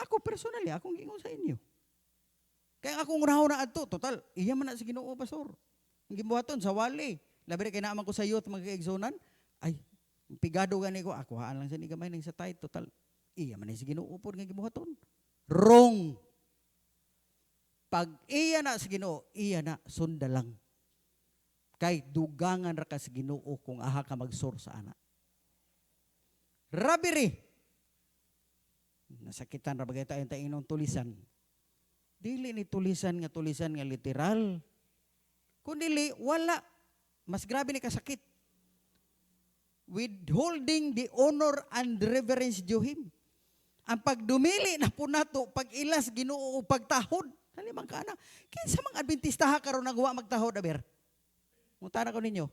Ako personally, akong gingon sa inyo. Kaya akong unahon na adto, total, iya man na sa Ginoo pastor. Ang gibuhaton sa wali. Labi kay naaman ko sa youth mga kaigsunan, ay pigado gani ko, akuhaan lang sa ni gamay ning sa tight, total. Iya man na sa Ginoo pod nga gibuhaton. Wrong. Pag iya na sa Ginoo, iya na sundalang. Kay dugangan ra ka sa Ginoo kung aha ka magsur sa ana. Robbery. Nasakitan ra bagay tayo inong tulisan. Dili ni tulisan nga literal. Kundi wala. Mas grabe ni kasakit. Withholding the honor and reverence due him. Ang pagdumili na po nato, pag-ilas, Ginoo, pagtahod. Halimang ka na. Kinsa mga Adventista ha karon nagawa magtahod, aber? Mutana ko ninyo.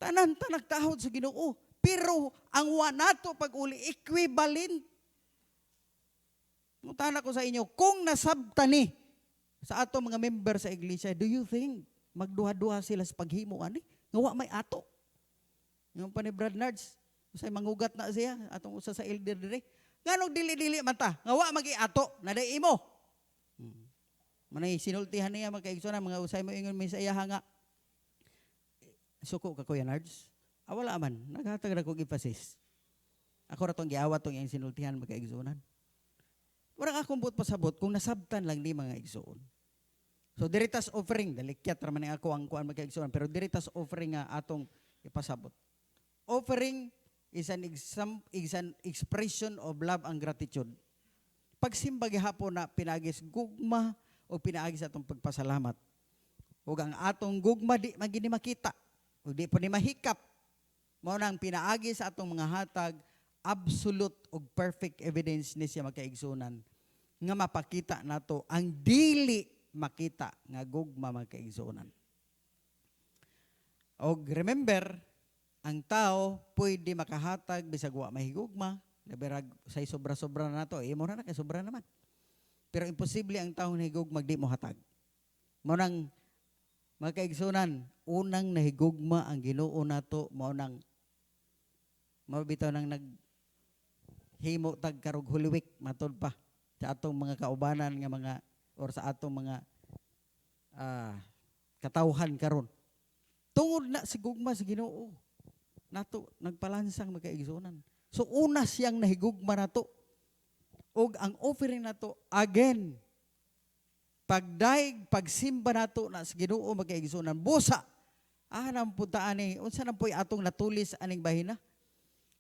Tanan ta nagtahod sa Ginoo. Pero ang wanato pag-uli, equivalent. Mutana ko sa inyo, kung nasabta ni sa ato mga member sa iglesia, do you think magduha-duha sila sa paghimo ani? Ngawa may ato. Yung pa ni Brad Nards, usay mangugat na siya, atong usa sa elder dire. Nganong dili-dili man ta? Ngawa magi ato, naday imo. Manay sinultihan niya magkaigsunan, mga usay mo ingon may sa iya nga. Suko ka Kuya Nards. Wala man, naghatag na kong emphasis. Ako ra tong giawat tong iyang sinultihan magkaigsunan. Wala ka kumbot pasabot kung nasabtan lang ni mga igsoon. So diritas offering, dalikyat raman ako ang kuan magkaigsunan, pero diritas offering nga atong ipasabot. Offering is an expression of love and gratitude. Pagsimba gihapon na pinagis gugma o pinaagis atong pagpasalamat. Ug ang atong gugma di magini makita, ug di pa ni mahikap. Mao nang pinaagi sa atong mga hatag, absolute ug perfect evidence ni siya magkaigsunan nga mapakita nato ang dili makita nga gugma magkaigsunan. Og remember, ang tao pwede makahatag bisag wa mahigugma, labirag say sobra-sobra na nato, imo na kay sobra naman. Pero imposible ang tao nahigugma di mo hatag. Mao nang magkaigsunan, unang nahigugma ang Ginoo nato, mao nang mabitaw nang naghimo tag karog huliwik matod pa sa atong mga kaubanan nga mga or sa atong mga katawhan karon. Tungod na si gugma sa Ginoo nato nagpalansang magkaigsunan. So una siyang nahigugma nato. Og ang offering nato again pagdaig pagsimba nato na sa Ginoo magkaigsunan busa nang punta ani unsa na poy atong natulis aning bahina.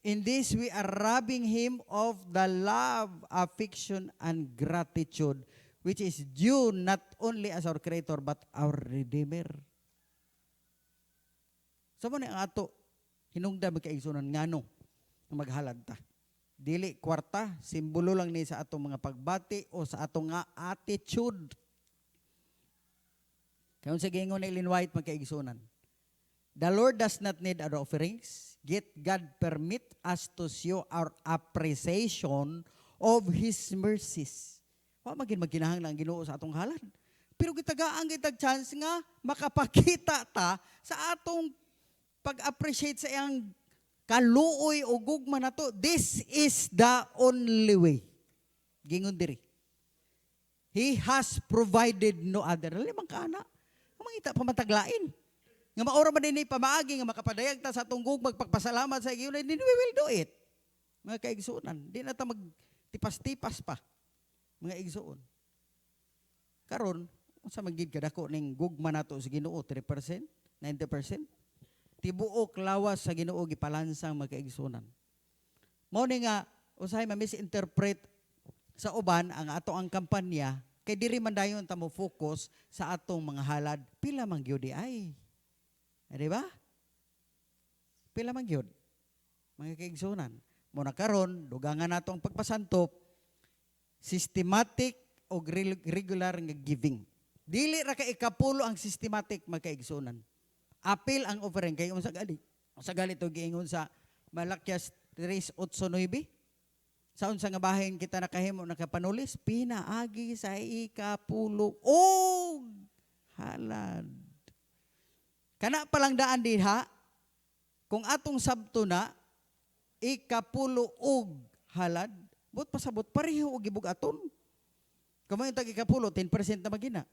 In this, we are robbing Him of the love, affection, and gratitude, which is due not only as our Creator, but our Redeemer. So, mo ang ato, hinungda magkaigsunan nga no, maghalad ta. Dili, kwarta, simbolo lang ni sa atong mga pagbati o sa atong nga attitude. Kaya sa gingon na Ellen White magkaigsunan, the Lord does not need our offerings, yet God permit us to show our appreciation of His mercies. Magin magkinahanglan ang Ginoo sa atong halad. Pero gitagaan kitag chance nga makapakita ta sa atong pag-appreciate sa iyang kaluoy o gugma na to. This is the only way. Gingon diri. He has provided no other. Limang kana. Mangita pamataglain. Nga maura man din pamaagi nga makapadayag ta sa atong magpagpasalamat sa iyon, then we will do it. Mga kaigsuonan, di na ta magtipas-tipas pa. Mga igsuon. Karon, unsa magid kadako ning gugma nato sa Ginoo 3%, 90%? Tibuok lawas sa Ginoo gipalansang mga kaigsuonan. Mao ni nga usahay ma-misinterpret sa uban ang ato ang kampanya kay diri man dayon ta mo focus sa atong mga halad pila man gyud ay. Di ba? Pila man gyud mga kaigsuonan. Muna karon dugangan nato ang pagpasantop, systematic o regular nga giving. Dili ra ka ikapulo ang systematic mga kaigsuonan. Apil ang offering kay unsa gali to giingon sa Malakias 3:8-9. Sa unsa nga bahin kita nakahimo nakapanulis, pinaagi sa ikapulo og halad. Kana palang daan diha, kung atong sabto na, ikapulo og halad, but pasabot, pareho og gibugaton. Kung may tag ikapulo, 10% na magina.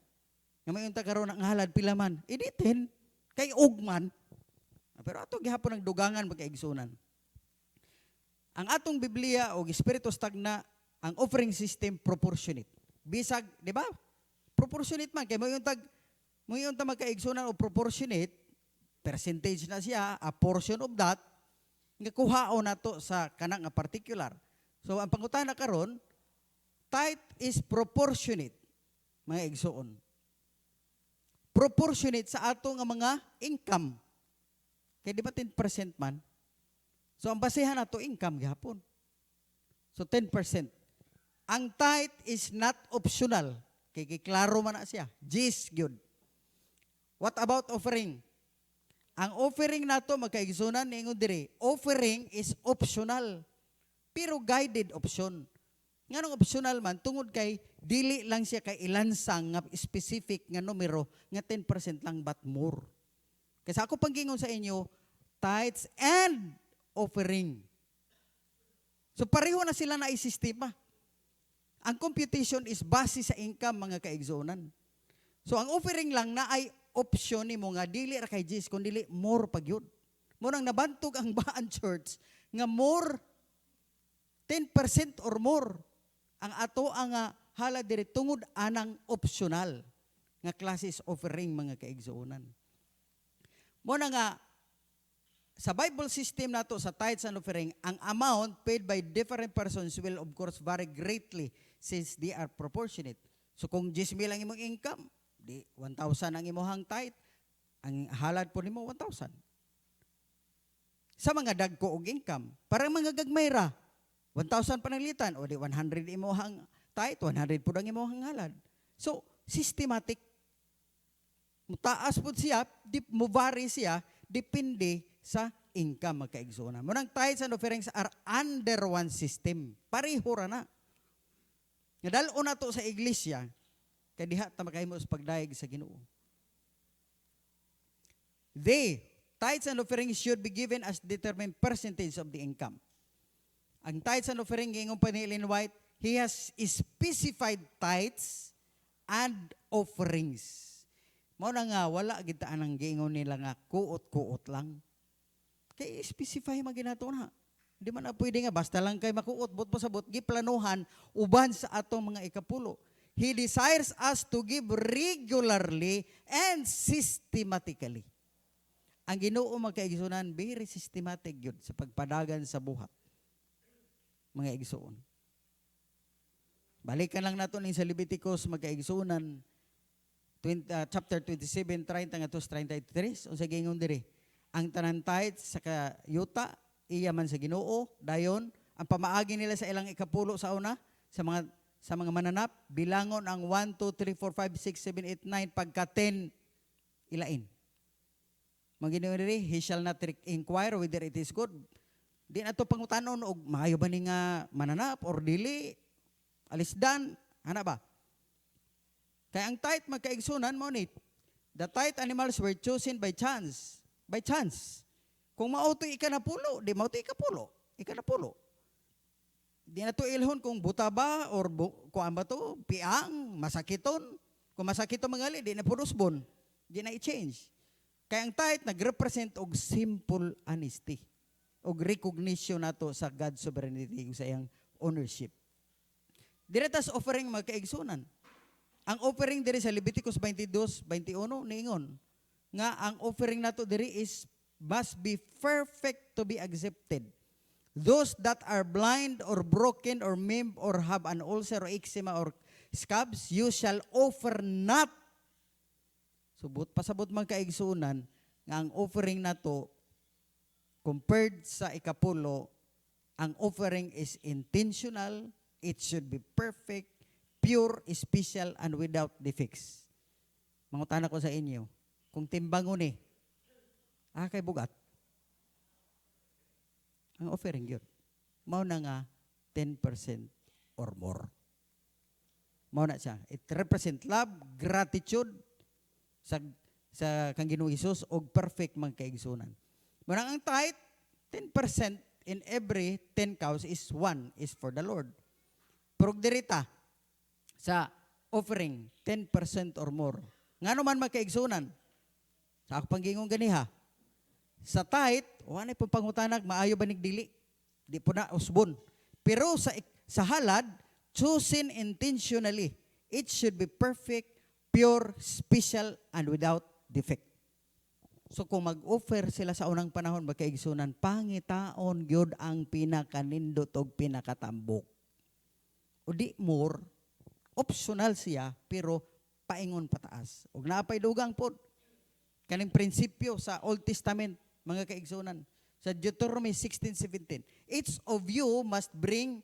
Kung may tag karon ang halad, pila man, idi 10, kay ugman. Pero atong gihapon ang dugangan magkaigsunan. Ang atong Biblia o Espiritu Stagna, ang offering system proportionate. Bisag, di ba? Proportionate man. Kaya mo yung tag magkaigsunan o proportionate, percentage na siya, a portion of that, nga kuhao na to sa kanang nga particular. So, ang pangutana karon, tithe is proportionate, mga igsuon. Proportionate sa ato nga mga income. Kaya di ba 10% man? So, ang basehan na to income gihapon. So, 10%. Ang tithe is not optional. Kaya klaro man na siya. Jis, good. What about offering? Ang offering na to, magkaigsunan, ningon dire, offering is optional. Pero guided option. Nga nung optional man, tungod kay, dili lang siya kay ilansang nga specific nga numero, nga 10% lang but more. Kasi ako panggingon sa inyo, tithes and offering. So pareho na sila na isistema. Ang computation is base sa income, mga kaigsunan. So ang offering lang na ay option ni mo nga dili ra kay Jesus kundi dili more pagyud. Mo nang nabantog ang Baan Church nga more 10% or more ang ato ang hala diri tungod anang optional nga classes offering, mga kaigsuonan. Mo na nga sa Bible system nato sa tithes and offering, ang amount paid by different persons will of course vary greatly since they are proportionate. So kung 10,000 ang imong income, di 1,000 ang imong tithe, ang halad po nimo 1,000. Sa mga dagko og income, parang mga gagmay ra, 1,000 panalitan o di 100 imong tithe, 100 pud ang imong halad. So systematic. Mutaas pud siya, mo vary siya depende sa income, magkaigsunan. Munang tithes and offerings are under one system. Pareho ra na. Nga dal-o na to sa iglesia, kay diha ta makahimo sa pagdayeg sa Ginoo. Tithes and offerings should be given as determined percentage of the income. Ang tithes and offering, ngayong pa ni Ellen White, he has specified tithes and offerings. Mao na nga, wala kita anang giingon nila nga kuot-kuot lang. Kaya specify maginato na. Di man na pwede nga, basta lang kay makuot, but pasabot, giplanuhan, uban sa atong mga ikapulo. He desires us to give regularly and systematically. Ang Ginoo magkaigsunan, very systematic yun sa pagpadagan sa buhat. Mga igsuon. Balikan lang nato sa Leviticus, magkaigsunan, chapter 27, 30 nga 33, unsa gingon diri? Ang tanan tithes sa kayuta, iya man sa Ginoo, dayon ang pamaagi nila sa ilang ikapulo sa una sa mga mananap, bilangon ang 1 2 3 4 5 6 7 8 9 pagka 10 ilain. Magino diri, he shall not inquire whether it is good. Di na to pangutanon og maayo ba ni nga mananap or dili? Alisdan, ana ba? Kaya ang tithe magkaigsunan mo ni, the tithe animals were chosen by chance. By chance. Kung mauto ikanapulo, di mauto ikanapulo. Di na to ilhon kung buta ba or kuan ba to, piang, masakiton. Kung masakiton mangali, di na purusbon. Di na i-change. Kaya ang tithe nag-represent og simple honesty. Og recognition nato sa God's sovereignty sa iyang ownership. Diretas offering magkaigsunan. Ang offering diri sa Leviticus 22:21 niingon nga ang offering nato diri is must be perfect to be accepted. Those that are blind or broken or maimed or have an ulcer or eczema or scabs, you shall offer not. Subot pasabot man kaigsunan nga ang offering nato compared sa ikapulo, ang offering is intentional, it should be perfect, pure, special, and without defects. Mangutana ko sa inyo, kung timbangon kay bugat, ang offering yun. mao na nga 10% or more. Mao na siya. It represent love, gratitude sa kang Ginoong Hesus og perfect man kaigsunan. Mao ang tithe 10% in every 10 cows is 1 is for the Lord. Pero dirita sa offering 10% or more. Ngano man makaigsunan? Sa ako panggingong ganiha. Sa tithe, wala po pangutanag, maayo ba nigdili? Di po na usbon. Pero sa halad, chosen intentionally. It should be perfect, pure, special, and without defect. So kung mag-offer sila sa unang panahon, makaigsunan, pangitaon gyud ang pinakanindot o pinakatambok. O di more, optional siya, pero paingon pataas. O napay dugang po, kaning prinsipyo sa Old Testament, mga kaigsunan, sa Deuteronomy 16:17, each of you must bring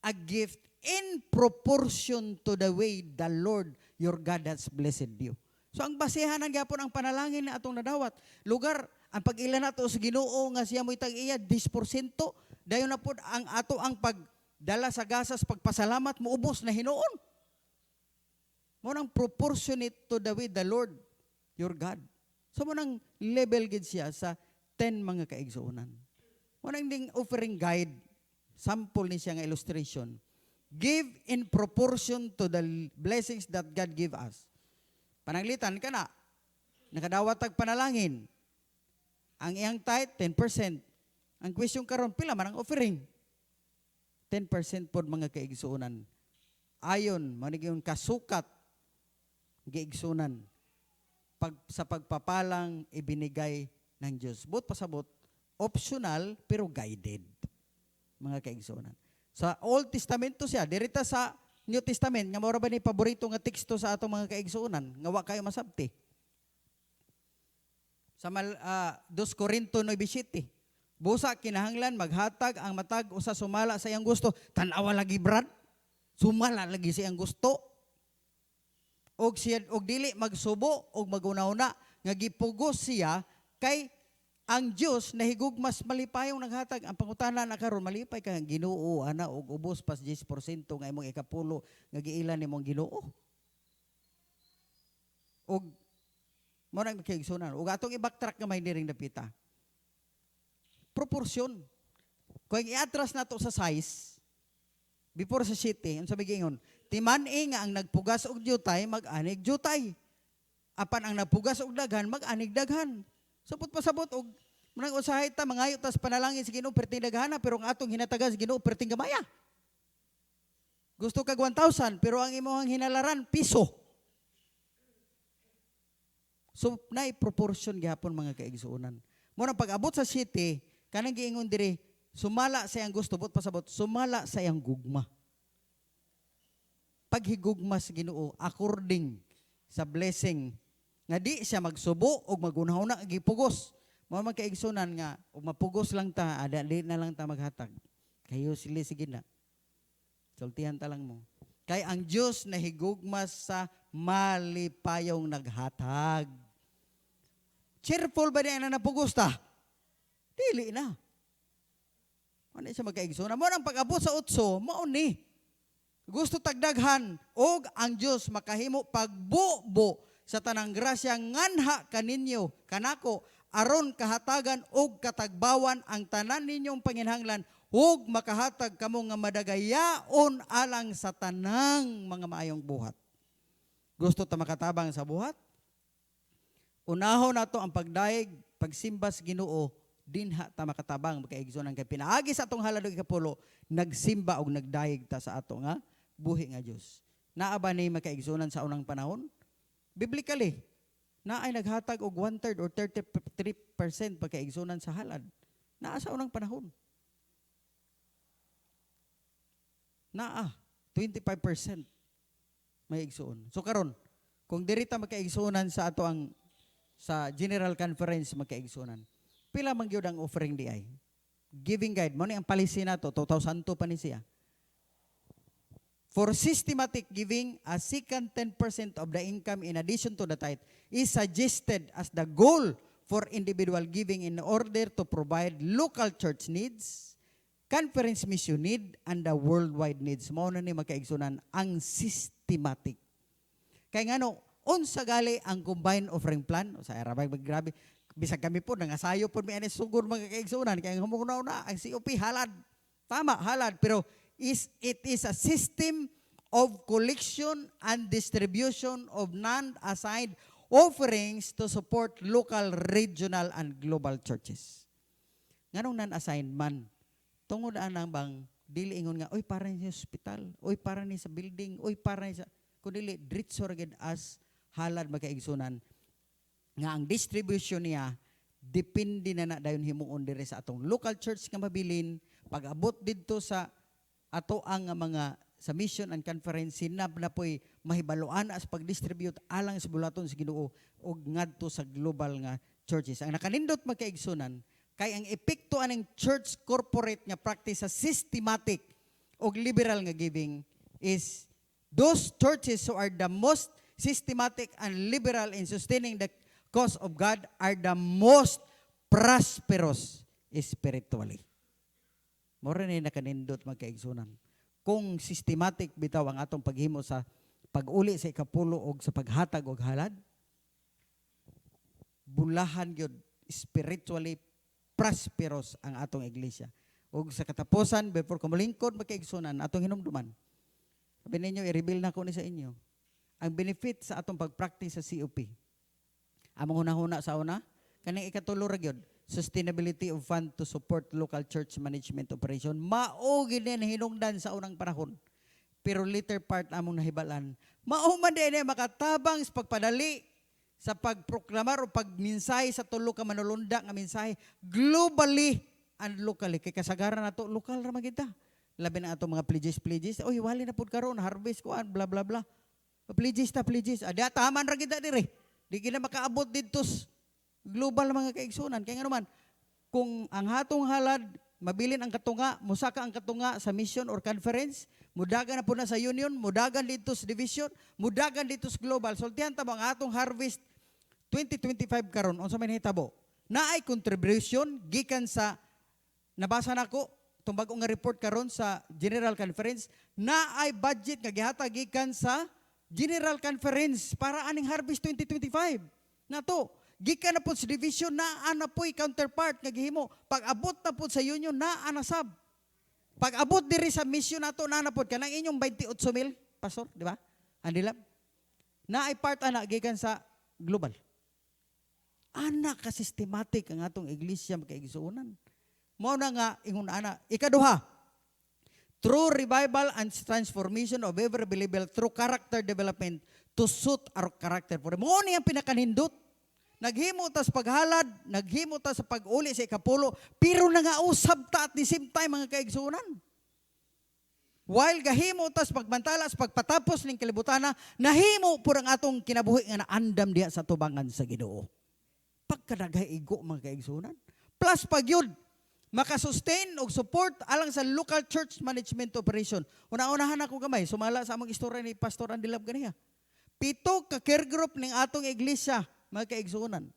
a gift in proportion to the way the Lord your God has blessed you. So ang basehan ng gyapon ang panalangin na atong nadawat. Lugar, ang pag-ila nato sa Ginoo nga siya mo'y tag-iya 10%, dayon na pod ang ato ang pagdala sa gasas pagpasalamat muubos na hinuon. Mo nang proportionate to the way the Lord your God. So mo nang level gid siya sa 10 mga kaigsuonan. Mo nang ding offering guide, sample ni siya nga illustration. Give in proportion to the blessings that God give us. Pananglitan ka na, nakadawat tag panalangin. Ang iyang tithe, 10%. Ang question karon pila man ang offering? 10% pod mga kaigsuonan. Ayon, manigyon kasukat, giigsunan. Sa pagpapalang ibinigay ng Diyos. But pasabot, optional pero guided. Mga kaigsuonan. Sa Old Testamento siya, dirita sa New Testament, nga mora ba ni paborito nga teksto sa atong mga kaigsuonan, nga wa kayo masabti. Sa 2 Corinto 9:7, busa kinahanglan maghatag ang matag usa sumala sa iyang gusto. Tan-awa lagi brad, sumala lagi sa iyang gusto. Og dili magsubo og magunauna nga gipugos siya kay ang Dios nahigugmas malipayong naghatag. Ang pangutana na karon malipay ka Ginoo ana og ubos pas 10% nga imong ikapulo nga giilan nimong Ginoo. Og mo nang kaigsunan og atong i-backtrack nga may diring dapita. Proportion. Kung iatras nato sa size before sa city, unsa migingon? Timan-i nga ang nagpugas og jutay mag-anig jutay. Apan ang nagpugas og daghan mag-anig daghan. Sapot pasabot og munang usahay ta mangayo tas panalangin sa Ginoo perting daghana pero ang atong hinatagan sa Ginoo perting gamaya. Gusto kag 1,000 pero ang imong hinalaran piso. So naay proportion gyapon mga kaigsuonan. Mo nang pag-abot sa city kanang giingon diri sumala sa iyang gusto bot pasabot sumala sa iyang gugma. Paghigugma sa Ginoo according sa blessing nga di siya magsubo og magunahuna gipugos. Mao man kaigsunan nga ug mapugos lang ta ada di na lang ta maghatag. Kayo sila sige na. Sultihan ta lang mo. Kay ang Dios nahigugmas sa malipayong naghatag. Cheerful ba diyan na napugos ta? Dili na. Ano siya magkaigsunan? Mo nang pag-abot sa utso, mao ni. Gusto tagdaghan og ang Dios makahimo pagbubo sa tanang grasya nganha kaninyo kanako aron kahatagan og katagbawan ang tanan ninyong panginhanglan ug makahatag kamo nga madagayaon alang sa tanang mga maayong buhat. Gusto ta makatabang sa buhat? Unahon nato ang pagdaig, pagsimba sa Ginoo, dinha ta makatabang makaigsunan kay pinaagi sa atong halad og ikapulo, nagsimba og nagdaig ta sa ato nga buhi nga Dios. Naa ba ni makaigsunan sa unang panahon? Biblically, na ay naghatag og 1/3 or 33% pagkaigsunan sa halad. Naa sa unang panahon. Naa 25% may igsuon. So karon, kung dirita magkaigsunan sa ato ang sa General Conference magkaigsunan, pila man gyud ang offering di ay? Giving guide mo ni ang policy nato 2002 pa ni siya. For systematic giving, a second 10% of the income in addition to the tithe is suggested as the goal for individual giving in order to provide local church needs, conference mission need and the worldwide needs. Mao na ni makaigsunan ang systematic. Kaya nga no, unsa gali ang combined offering plan? O sa arabay grabe. Bisag kami po, nangasayo po may anis sugod mga kaigsunan. Kaya humukunaw na, ang COP halad. Tama, halad. Pero it is a system of collection and distribution of non-assigned offerings to support local, regional, and global churches. Nganong non-assigned man? Tungod anang bang dili ingon nga, oy para ni sa hospital, oy para ni sa building, oy para ni sa kundi diretso ra gid as halad makaigsunan nga ang distribution niya depende na dayon himuon diri sa atong local church nga mabilin pag-abot didto sa ato ang mga sa mission and conference sinab na po'y mahibaluan as pag-distribute alang sa bulaton sa Ginoo ug ngadto sa global nga churches. Ang nakanindot makaigsunan kay ang epekto aning church corporate nga practice sa systematic o liberal nga giving is those churches who are the most systematic and liberal in sustaining the cause of God are the most prosperous spiritually. Mora na nakanindot magkaigsunan. Kung systematic bitaw ang atong paghimo sa pag-uli sa ikapulo o sa paghatag og halad, bulahan gyud spiritually prosperous ang atong iglesia. Ug sa katapusan, before kumulingkod magkaigsunan, atong hinumduman. Sabi ninyo, i-reveal na ko ni sa inyo. Ang benefit sa atong pag-practice sa COP. Among una-una sa una, kaning ikatulo ra gyud, sustainability of fund to support local church management operation. Mao gid ni hinungdan sa unang panahon. Pero later part among nahibalan, mao man din makatabang sa pagpadali sa pagproklamar o pagminsahe sa tulo ka manulunda nga mensahe globally and locally. Kay kasagaran nato lokal ra magita. Labi na ato mga pledges. Oy, wali na pud karon harvest ko bla bla bla. Pledges. Ada taman ra kita dire. Di gina makaabot didto global mga kaigsunan. Kaya nga naman, kung ang hatong halad, mabilin ang katunga, musaka ang katunga sa mission or conference, mudagan na po na sa union, mudagan dito sa division, mudagan dito sa global. Sultihan tamo ang atong harvest 2025 karon unsa may nahitabo. Naay contribution gikan sa nabasa nako tong bag-o nga report karon sa General Conference, naay budget nga gihatag gikan sa General Conference para aning harvest 2025. Nato, gikan na po sa division na ana po'y counterpart nga gihimo. Pag-abot na po sa union na anasab. Pag-abot diri sa mission nato na ana po kanang inyong 28,000 pastor, di ba? Andilab. Na ay part ana gikan sa global. Ana ka systematic ang atong iglesia makaigsuonan. Mao na nga ingon ana ikaduha. True revival and transformation of every believer through character development to suit our character. Mao ni ang pinakanindot. Naghimo ta sa paghalad, naghimo ta sa pag-uli sa ikapulo, pero nangausab ta at the same time mga kaigsuonan. While gahimo ta sa pagbantala sa pagpatapos ning kalibutana, nahimo pud ang atong kinabuhi nga naandam diha sa tubangan sa Ginoo. Pagkadaghay igo mga kaigsuonan. Plus pagyud makasustain og support alang sa local church management operation. Una-unahan ako gamay, sumala sa among istorya ni Pastor Andilab ganiya. 7 ka care group ning atong iglesia mga kaigsuonan.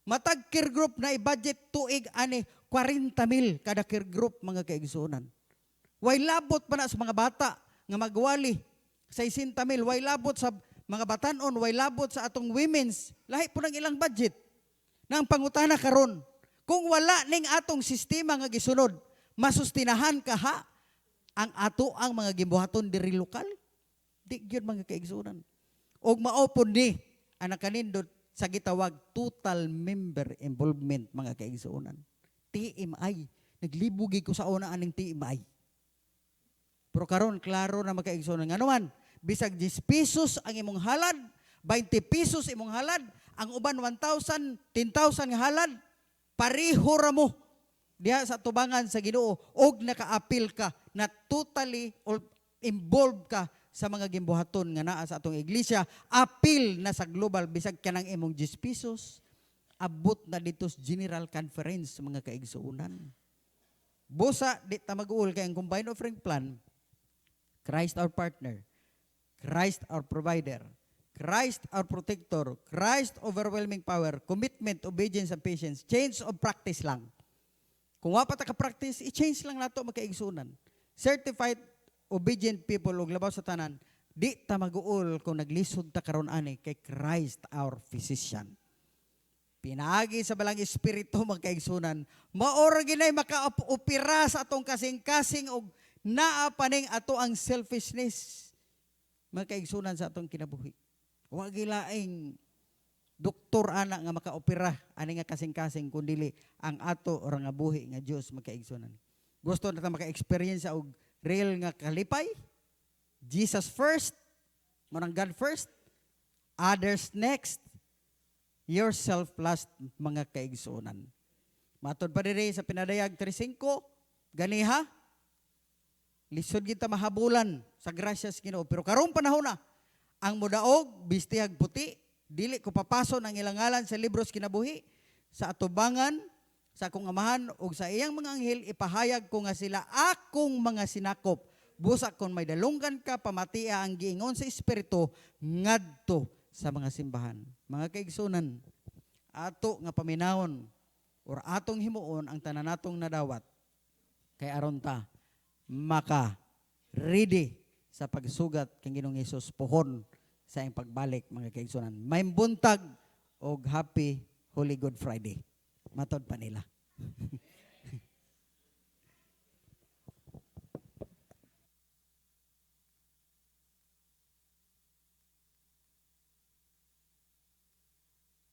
Matag care group na i-budget tuig ani 40,000 kada care group mga kaigsuonan. Way labot pa na sa mga bata nga magwali sa 60,000. Way labot sa mga batanon, way labot sa atong women's. Lahi po ng ilang budget. Nang pangutana karon, kung wala ning atong sistema nga gisunod, masustinahan ka ha ang ato ang mga gibuhaton diri lokal? Di gyud mga kaigsuonan. Og mao pod ni ang nakanindot sa gitawag total member involvement mga kaigsuonan. TMI. Naglibugi ko sa una aning TMI. Pero karon klaro na mga kaigsuonan. Nga naman, bisag 10 pesos ang imong halad, 20 pesos imong halad, ang uban 1,000, 10,000 nga halad, pareho ra mo diha sa tubangan sa Ginoo og naka-appeal ka na totally involved ka sa mga gimbuhaton nga naa sa atong iglesia, appeal na sa global bisag kanang imong 10 pesos, abot na dito sa General Conference mga kaigsuonan. Busa di ta mag-uul kay ang combined offering plan, Christ our partner, Christ our provider, Christ our protector, Christ overwhelming power, commitment, obedience and patience, change of practice lang. Kung wa pa ta ka practice, i-change lang nato makaigsunan. Certified obedient people ug labaw sa tanan, di ta maguol kung naglisod ta karon ani kay Christ our physician. Pinaagi sa balang espiritu magkaigsunan, maora ginay makaopera sa atong kasing-kasing og naa paning ato ang selfishness magkaigsunan sa atong kinabuhi. Wa gilaing doktor ana nga makaopera ani nga kasing-kasing kundi ang ato or nga buhi nga Dios magkaigsunan. Gusto na ta maka-experience og real nga kalipay, Jesus first, manang God first, others next, yourself last, mga kaigsunan. Matod pa diri sa pinadayag 3:5, ganiha, lisod kita mahabulan sa grasya sa Ginoo. Pero karong panahon na, ang mudaog, bistihag puti, dili ko papaso ng ilang ngalan sa libros kinabuhi, sa atubangan, sa akong amahan, o sa iyang mga anghel, ipahayag ko nga sila akong mga sinakop. Busa kung may dalunggan ka, pamatia ang giingon sa Espiritu, ngadto sa mga simbahan. Mga kaigsunan, ato nga paminawon, or atong himuon ang tanan natong nadawat, kay aron ta, ready sa pagsugat kang Ginoong Hesus pohon sa iyang pagbalik, mga kaigsunan. May buntag og happy Holy Good Friday. Matod pa nila.